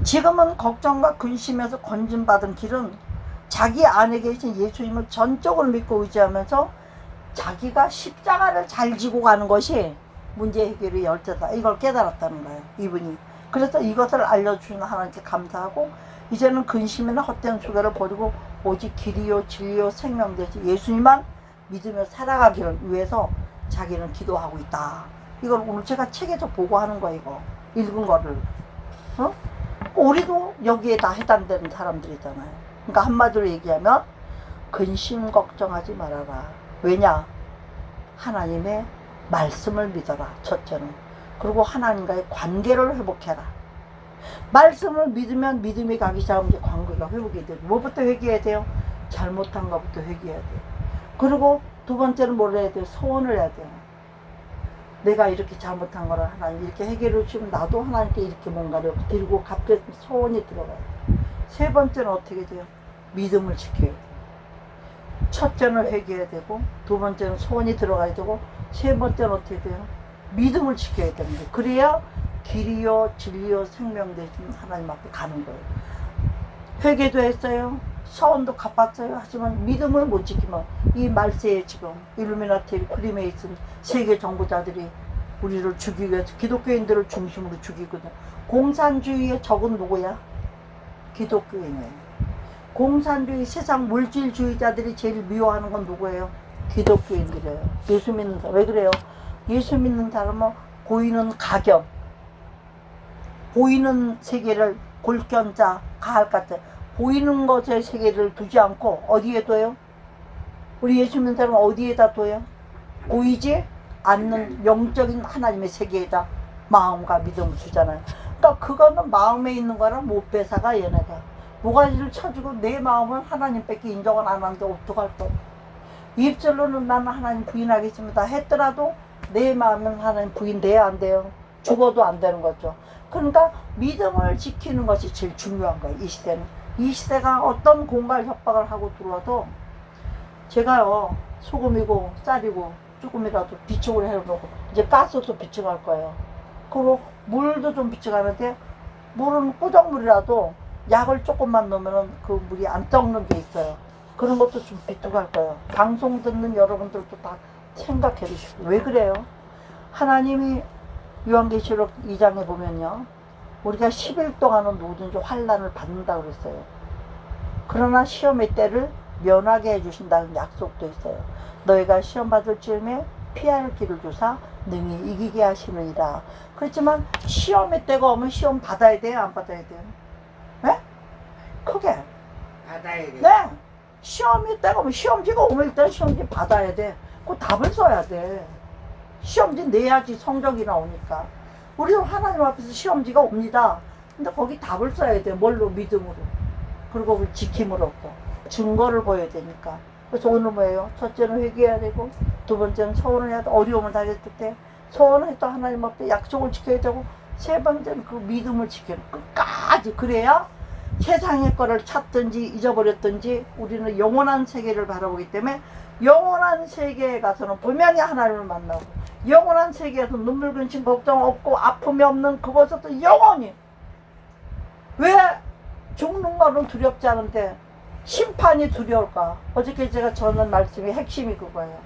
지금은 걱정과 근심에서 건진받은 길은 자기 안에 계신 예수님을 전적으로 믿고 의지하면서 자기가 십자가를 잘 지고 가는 것이 문제 해결의 열쇠다, 이걸 깨달았다는 거예요, 이분이. 그래서 이것을 알려주시는 하나님께 감사하고 이제는 근심이나 헛된 수고를 버리고 오직 길이요 진리요 생명 되신 예수님만 믿으며 살아가기를 위해서 자기는 기도하고 있다. 이걸 오늘 제가 책에서 보고하는 거예요. 이거 읽은 거를. 우리도 여기에 다 해당되는 사람들이잖아요. 그러니까 한마디로 얘기하면 근심 걱정하지 말아라. 왜냐? 하나님의 말씀을 믿어라, 첫째는. 그리고 하나님과의 관계를 회복해라. 말씀을 믿으면 믿음이 가기 시작하면 이제 관계가 회복이 돼요. 뭐부터 회개해야 돼요? 잘못한 것부터 회개해야 돼요. 그리고 두 번째는 뭘 해야 돼요? 소원을 해야 돼요. 내가 이렇게 잘못한 거를 하나님 이렇게 해결해 주시면 나도 하나님께 이렇게 뭔가를 드리고 갚게 소원이 들어가요. 세 번째는 어떻게 돼요? 믿음을 지켜야 돼요. 첫째는 회개해야 되고, 두 번째는 소원이 들어가야 되고, 세 번째는 어떻게 돼요? 믿음을 지켜야 되는데, 그래야 길이요 진리요 생명 되신 하나님 앞에 가는 거예요. 회개도 했어요, 소원도 갚았어요. 하지만 믿음을 못 지키면 이 말세에 지금 일루미나티 프리메이슨 세계 정부자들이 우리를 죽이기 위해서 기독교인들을 중심으로 죽이거든. 공산주의의 적은 누구야? 기독교인이에요. 공산주의 세상 물질주의자들이 제일 미워하는 건 누구예요? 기독교인들이에요. 예수 믿는 사람. 왜 그래요? 예수 믿는 사람은 보이는 가격, 보이는 세계를 골견자 가할 같아. 보이는 것의 세계를 두지 않고 어디에 둬요? 우리 예수 믿는 사람은 어디에다 둬요? 보이지 않는 영적인 하나님의 세계에다 마음과 믿음을 주잖아요. 그러니까 그거는 마음에 있는 거랑 못 뺏어가. 얘네가 모가지를 쳐주고 내 마음은 하나님밖에 인정을 안 하는데 어떡할 거야. 입술로는 나는 하나님 부인하겠습니다 했더라도 내 마음은 하나님 부인돼야 안 돼요. 죽어도 안 되는 거죠. 그러니까 믿음을 지키는 것이 제일 중요한 거예요. 이 시대는. 이 시대가 어떤 공갈 협박을 하고 들어와도 제가요 소금이고 쌀이고 조금이라도 비축을 해놓고 이제 가스도 비축할 거예요. 그리고 물도 좀 비축하는데 물은 꾸정물이라도 약을 조금만 넣으면 그 물이 안 썩는 게 있어요. 그런 것도 좀 비축할 거예요. 방송 듣는 여러분들도 다 생각해 주시고. 왜 그래요? 하나님이 요한계시록 2장에 보면요, 우리가 10일 동안은 누구든지 환난을 받는다고 그랬어요. 그러나 시험의 때를 면하게 해주신다는 약속도 있어요. 너희가 시험 받을 즈음에 피할 길을 주사 능히 이기게 하시느니라. 그렇지만 시험의 때가 오면 시험 받아야 돼요, 안 받아야 돼요? 네? 크게 받아야 돼. 네. 시험의 때가 오면, 시험지가 오면 일단 시험지 받아야 돼. 그 답을 써야 돼. 시험지 내야지 성적이 나오니까. 우리도 하나님 앞에서 시험지가 옵니다. 근데 거기 답을 써야 돼. 뭘로? 믿음으로. 그리고 그걸 지킴으로 또 증거를 보여야 되니까. 그래서 오늘 뭐예요? 첫째는 회개해야 되고, 두 번째는 소원을 해야 돼. 어려움을 당했을 때 소원을 했다 하나님 앞에 약속을 지켜야 되고, 세 번째는 그 믿음을 지켜야 돼. 끝까지. 그래야 세상의 거를 찾든지 잊어버렸든지 우리는 영원한 세계를 바라보기 때문에, 영원한 세계에 가서는 분명히 하나님을 만나고, 영원한 세계에서 눈물 근심 걱정 없고 아픔이 없는 그곳에서 영원히. 왜 죽는 거는 두렵지 않은데 심판이 두려울까? 어저께 제가 전한 말씀의 핵심이 그거예요.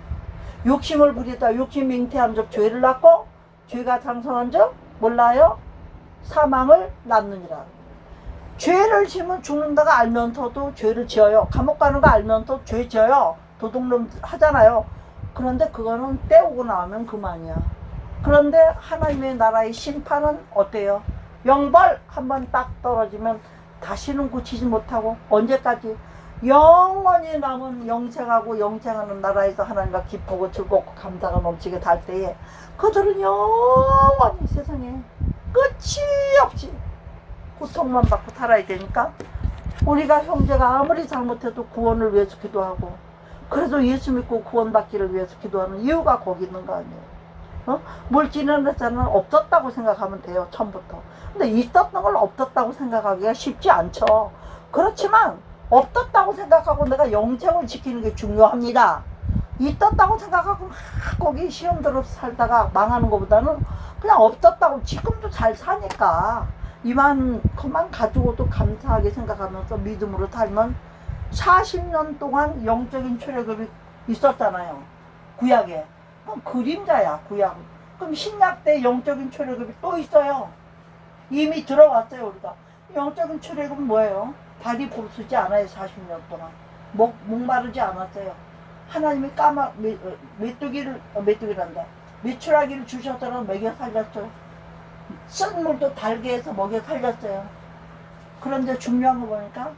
욕심을 부리다 욕심 잉태한 적 죄를 낳고, 죄가 장성한 적 몰라요? 사망을 낳느니라. 죄를 지면 죽는다가 알면서도 죄를 지어요. 감옥 가는 거 알면서 죄 지어요. 도둑놈 하잖아요. 그런데 그거는 때우고 나오면 그만이야. 그런데 하나님의 나라의 심판은 어때요? 영벌 한번 딱 떨어지면 다시는 고치지 못하고, 언제까지? 영원히 남은 영생하고 영생하는 나라에서 하나님과 기쁘고 즐겁고 감사가 넘치게 달 때에 그들은 영원히 세상에 끝이 없이 고통만 받고 살아야 되니까, 우리가 형제가 아무리 잘못해도 구원을 위해서 기도하고, 그래도 예수 믿고 구원받기를 위해서 기도하는 이유가 거기 있는 거 아니에요? 뭘 지내는 없었다고 생각하면 돼요, 처음부터. 근데 있었던 걸 없었다고 생각하기가 쉽지 않죠. 그렇지만 없었다고 생각하고 내가 영생을 지키는 게 중요합니다. 있었다고 생각하고 막 거기 시험 들어서 살다가 망하는 것보다는 그냥 없었다고, 지금도 잘 사니까 이만큼만 가지고도 감사하게 생각하면서 믿음으로 살면, 40년 동안 영적인 출애굽이 있었잖아요, 구약에. 그럼 그림자야, 구약. 그럼 신약 때 영적인 출애굽이 또 있어요. 이미 들어왔어요, 우리가. 영적인 출애굽은 뭐예요? 발이 부르지 않아요, 40년 동안. 목마르지 않았어요. 하나님이 메뚜기란다. 메추라기를 주셔서 먹여 살렸어요. 쓴 물도 달게 해서 먹여 살렸어요. 그런데 중요한 거 보니까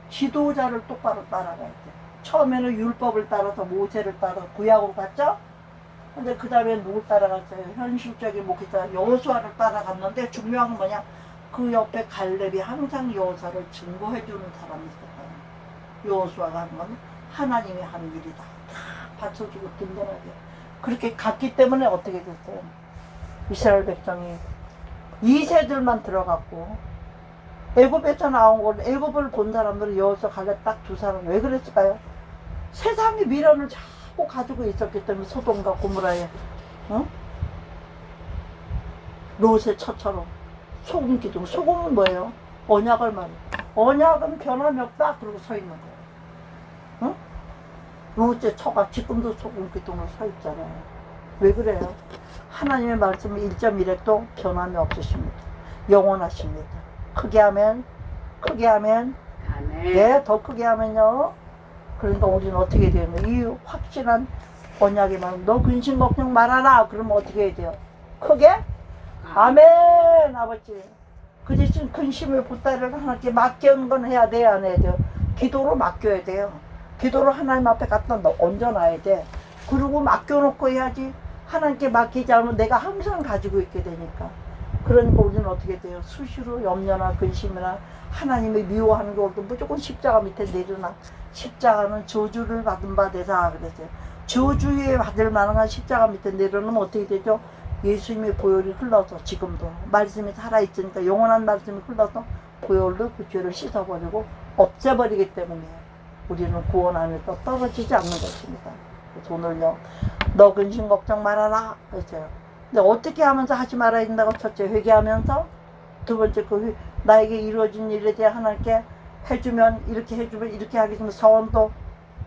지도자를 똑바로 따라가야 돼. 처음에는 율법을 따라서 모세를 따라서 구약으로 갔죠? 근데 그 다음에 누굴 따라갔어요? 현실적인 목회자 여호수아를 따라갔는데, 중요한 건 뭐냐? 그 옆에 갈렙이 항상 여호수아를 증거해주는 사람이 있었다. 여호수아가 하는 건 하나님이 하는 일이다. 다 받쳐주고 든든하게. 그렇게 갔기 때문에 어떻게 됐어요? 이스라엘 백성이 2세들만 들어갔고, 애굽에서 나온 건, 애굽을 본 사람들은 여호수아 갈렙 딱 두 사람. 왜 그랬을까요? 세상의 미련을 자꾸 가지고 있었기 때문에, 소돔과 고모라에 롯의 처처럼 소금 기둥. 소금은 뭐예요? 언약을 말해요. 언약은 변함이 없다 그러고 서 있는 거예요. 롯의 처가 지금도 소금 기둥으로 서 있잖아요. 왜 그래요? 하나님의 말씀은 1.1핵도 변함이 없으십니다. 영원하십니다. 크게 하면 아멘. 예, 더 크게 하면요. 그러니까 우리는 어떻게 되는, 이 확실한 언약의 말, 너 근심 걱정 말아라. 그러면 어떻게 해야 돼요? 크게? 아멘. 아버지, 그 대신 근심을 보따리를 하나님께 맡기는 건 해야 돼요, 안 해야 돼요? 기도로 맡겨야 돼요. 기도로 하나님 앞에 갖다 얹어놔야 돼. 그리고 맡겨놓고 해야지. 하나님께 맡기지 않으면 내가 항상 가지고 있게 되니까. 그러니까 우리는 어떻게 돼요? 수시로 염려나 근심이나 하나님이 미워하는 것도 무조건 십자가 밑에 내려놔. 십자가는 저주를 받은 바 되사 그랬어요. 저주에 받을 만한 십자가 밑에 내려놓으면 어떻게 되죠? 예수님의 보혈이 흘러서, 지금도 말씀이 살아있으니까 영원한 말씀이 흘러서 보혈로 그 죄를 씻어버리고 없애버리기 때문에 우리는 구원 안에서 떨어지지 않는 것입니다. 그래서 오늘요, 너 근심 걱정 말아라 그랬어요. 근데 어떻게 하면서 하지 말아야 된다고? 첫째, 회개하면서. 두 번째, 나에게 이루어진 일에 대해 하나님께 해주면 이렇게 해주면 이렇게 하겠지만 서원도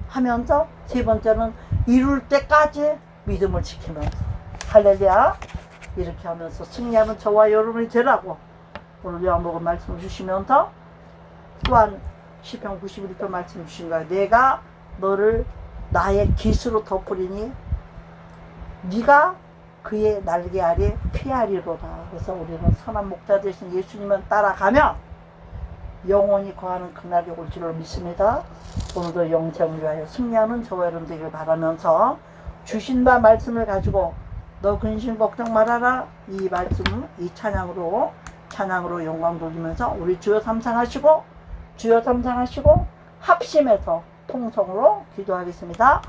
하면서. 세 번째는 이룰 때까지 믿음을 지키면서. 할렐루야. 이렇게 하면서 승리하면 저와 여러분이 되라고 오늘 요한복음 말씀 주시면서, 또한 시편 91편 말씀 주신 거야. 내가 너를 나의 깃으로 덮으리니 네가 그의 날개 아래 피하리로다. 그래서 우리는 선한 목자 되신 예수님을 따라가며 영원히 거하는 그날이 올 줄을 믿습니다. 오늘도 영생을 위하여 승리하는 저와 여러분 되길 바라면서, 주신 바 말씀을 가지고 너 근심 걱정 말아라, 이 말씀, 이 찬양으로 찬양으로 영광 돌리면서 우리 주여 삼상하시고 합심해서 통성으로 기도하겠습니다.